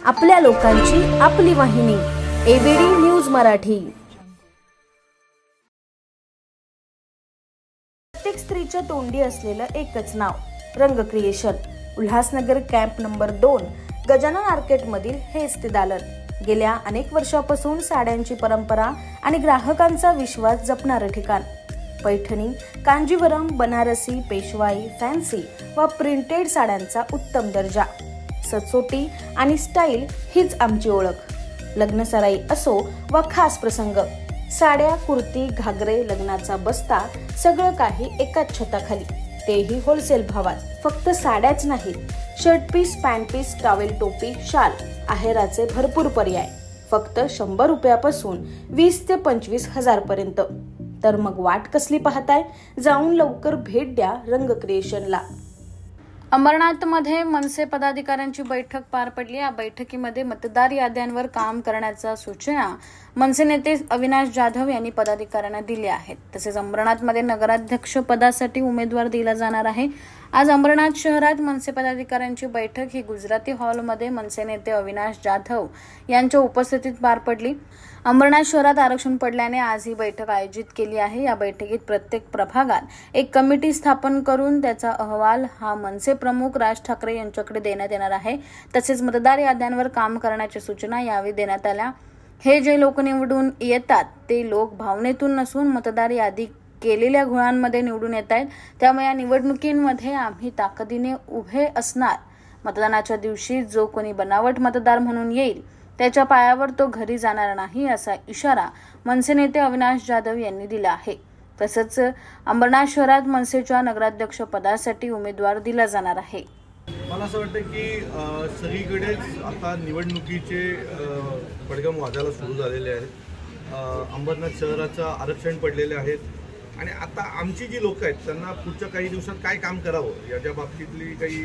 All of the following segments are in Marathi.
आपल्या लोकांची आपली वाहिनी एबीडी न्यूज मराठी। प्रत्येक स्त्रीच्या तोंडी असलेलं एकच नाव रंग creation. Ulhasnagar camp number 2 Gajanan arcade मधील हेच ते दालन। गेल्या अनेक वर्षापासून साड्यांची परंपरा आणि ग्राहकांचा विश्वास जपणारे ठिकाण। पैठणी, कांजीवरम, बनारसी, पेशवाई, फॅन्सी व प्रिंटेड साड्यांचा उत्तम दर्जा, सचोटी आणि स्टाईल हीच आमची ओळख। लग्न सराई असो व खास प्रसंग, साड्या, कुर्ती, घागरे, लग्नाचा बस्ता सगळं काही एकाच छताखाली, तेही होलसेल भावात। फक्त साड्याच नाहीत, shirt piece, pant piece, towel, टोपी, शाल, आहेराचे भरपूर पर्याय फक्त 100 रुपयापासून 20 ते 25 हजार पर्यंत। तर मग वाट कसली पाहताय, जाऊन लवकर भेट द्या रंग क्रिएशनला। अंबरनाथमध्ये मनसे पदाधिकाऱ्यांची बैठक पार पडली। या बैठकीमध्ये मतदार याद्यांवर काम करण्याच्या सूचना मनसे नेते अविनाश जाधव यांनी पदाधिकाऱ्यांना दिल्या आहेत। तसेच अंबरनाथमध्ये नगराध्यक्ष पदासाठी उमेदवार दिला जाणार आहे। आज अंबरनाथ शहरात मनसे पदाधिकाऱ्यांची बैठक ही गुजराती हॉलमध्ये मनसे नेते अविनाश जाधव यांच्या उपस्थितीत पार पडली। अंबरनाथ शहरात आरक्षण पडल्याने आज ही बैठक आयोजित केली आहे। या बैठकीत प्रत्येक प्रभागात एक कमिटी स्थापन करून त्याचा अहवाल हा मनसे प्रमुख राज ठाकरे यांच्याकडे देण्यात येणार आहे। तसेच मतदार याद्यांवर काम करण्याच्या सूचना यावेळी देण्यात आल्या। हे जे लोक निवडून येतात ते लोक भावनेतून नसून मतदार यादी केलेल्या घोळांमध्ये निवडून येत आहेत। त्यामुळे या निवडणुकीमध्ये आम्ही ताकदीने उभे असणार। मतदानाच्या दिवशी जो कोणी बनावट मतदार म्हणून येईल त्याच्या पायावर तो घरी जाणार नाही, असा इशारा मनसे नेते अविनाश जाधव यांनी दिला आहे। तसंच अंबरनाथ शहरात मनसेच्या नगराध्यक्ष पदासाठी उमेदवार दिला जाणार आहे। मला असं वाटतं की सगळीकडेच आता निवडणुकीचे पडघम वाजायला सुरू झालेले आहेत। अंबरनाथ शहराचं आरक्षण पडलेले आहेत आणि आता आमची जी लोक आहेत त्यांना पुढच्या काही दिवसात काय काम करावं याच्या बाबतीतली काही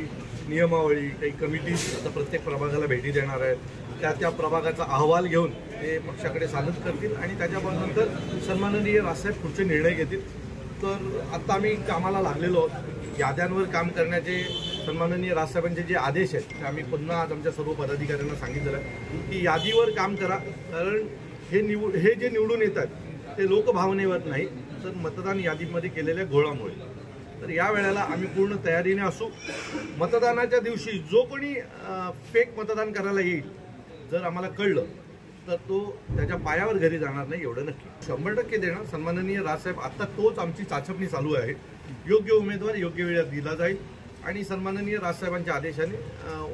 नियमावली, काही कमिटीज आता प्रत्येक प्रभागाला भेटी देणार आहेत। त्या प्रभागाचा अहवाल घेऊन ते पक्षाकडे सादर करतील आणि त्याच्यानंतर सन्माननीय राजसाहेब पुढचे निर्णय घेतील। तर आता आम्ही कामाला लागलेलो आहोत। याद्यांवर काम करण्याचे सन्माननीय राजसाहेबांचे जे आदेश आहेत ते आम्ही पुन्हा आज आमच्या सर्व पदाधिकाऱ्यांना सांगितलं आहे की यादीवर काम करा, कारण हे जे निवडून येतात ते लोकभावनेवर नाही तर मतदान यादीमध्ये केलेल्या घोळामुळे। तर या वेळेला आम्ही पूर्ण तयारीने असू। मतदानाच्या दिवशी जो कोणी फेक मतदान करायला येईल जर आम्हाला कळलं तर तो त्याच्या पायावर घरी जाणार नाही, एवढं नक्की 100% देणार। सन्माननीय राजसाहेब आता तोच आमची चाचपणी चालू आहे। योग्य उमेदवार योग्य वेळेत दिला जाईल आणि सन्माननीय राजसाहेबांच्या आदेशाने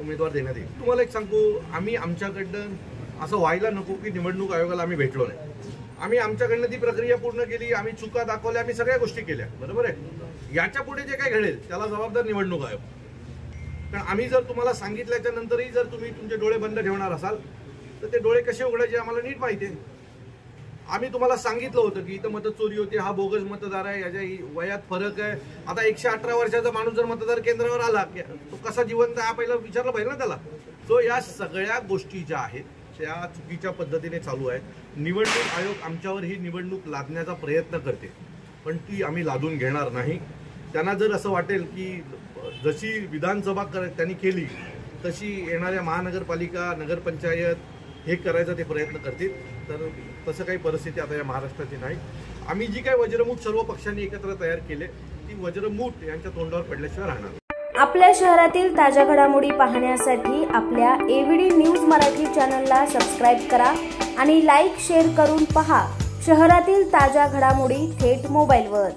उमेदवार देण्यात येईल। तुम्हाला एक सांगू, आम्ही आमच्याकडनं असं व्हायला नको की निवडणूक आयोगाला आम्ही भेटलो नाही। आम्ही आमच्याकडनं ती प्रक्रिया पूर्ण केली, आम्ही चुका दाखवल्या, आम्ही सगळ्या गोष्टी केल्या, बरोबर आहे। याच्या पुढे जे काही घडेल त्याला जबाबदार निवडणूक आयोग। कारण आम्ही जर तुम्हाला सांगितल्याच्या नंतरही जर तुम्ही तुमचे डोळे बंद ठेवणार असाल तर ते डोळे कसे उघडायचे आम्हाला नीट माहिती आहे। आम्ही तुम्हाला सांगितलं होतं की इथं मतचोरी होती, हा बोगस मतदार आहे, याच्या वयात फरक आहे। आता 118 वर्षाचा माणूस जर मतदार केंद्रावर आला तो कसा जिवंत आहे पहिला विचारलं पाहिजे ना त्याला। सो या सगळ्या गोष्टी ज्या आहेत त्या चुकीच्या पद्धतीने चालू आहेत। निवडणूक आयोग आमच्यावर ही निवडणूक लादण्याचा प्रयत्न करते पण ती आम्ही लादून घेणार नाही। त्यांना जर असं वाटेल की जशी विधानसभा त्यांनी केली तशी येणाऱ्या महानगरपालिका, नगरपंचायत हे करायचा ते प्रयत्न करतील, तर तसं काही परिस्थिती आता या महाराष्ट्राची नाही। आम्ही जी काही वज्रमूठ सर्व पक्षांनी एकत्र तयार केले ती वज्रमूठ यांच्या तोंडावर पडल्याशिवाय राहणार। आपल्या शहरातील ताज्या घडामोडी पाहण्यासाठी आपल्या एबीडी न्यूज मराठी चॅनलला सबस्क्राईब करा आणि लाईक शेअर करून पहा शहरातील ताज्या घडामोडी थेट मोबाईलवर।